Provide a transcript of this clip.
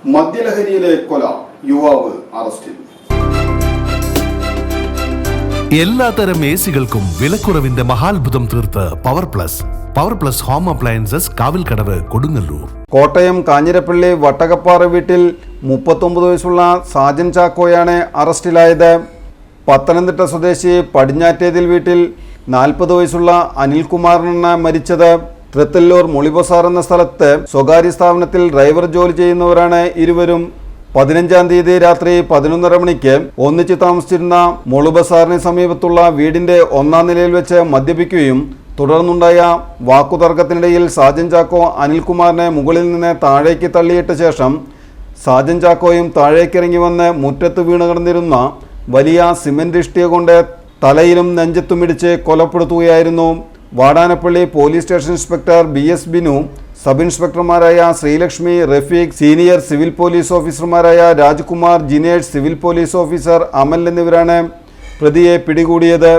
മദ്യലഹരിയിലെ കൊല, യുവാവ് അറസ്റ്റിൽ. എല്ലാത്തരം എസികൾക്കും വിലക്കുറവിന്റെ മഹാത്ഭുതം തീർത്ത് power plus home appliances, Kavilkadavu, Kodungallur. Kottayam Kanjirappally Vattakappara വീട്ടിൽ 39 വയസ്സുള്ള സാജൻ ചാക്കോയാണ് അറസ്റ്റിലായത്. പത്തനംതിട്ട സ്വദേശി പടിഞ്ഞാറ്റേതിൽ വീട്ടിൽ 40 വയസ്സുള്ള അനിൽകുമാറിനാണ് മരിച്ചത്. തൃത്തല്ലൂർ മുളിബസാർ എന്ന സ്ഥലത്ത് സ്വകാര്യ സ്ഥാപനത്തിൽ ഡ്രൈവർ ജോലി ചെയ്യുന്നവരാണ് ഇരുവരും. 15-ാം തീയതി രാത്രി 11:30 മണിക്ക് ഒന്നിച്ച് താമസിച്ചിരുന്ന മുളിബസാറിന് സമീപത്തുള്ള വീടിന്റെ 1-ാം നിലയിൽ വെച്ച് മദ്യപിക്കുകയും തുടർന്നുണ്ടായ വാക്കുതർക്കത്തിനിടയിൽ സാജൻ ചാക്കോ അനിൽകുമാറിനെ മുകളിൽ നിന്ന് താഴേക്ക് തള്ളിയിട്ട ശേഷം സാജൻ ചാക്കോയും താഴേക്കിറങ്ങി വന്ന് മുറ്റത്ത് വീണ് കിടന്നിരുന്ന വലിയ സിമന്റ് ഇഷ്ടിക കൊണ്ട് തലയിലും നെഞ്ചത്തും ഇടിച്ച് കൊലപ്പെടുത്തുകയായിരുന്നു. Vadanappally police station inspector BS Binu, sub ഇൻസ്പെക്ടർമാരായ Sreelakshmi, Rafeeq, senior civil police ഓഫീസർമാരായ Rajkumar, Jinesh, civil police officer Amal എന്നിവരാണ് പ്രതിയെ പിടികൂടിയത്.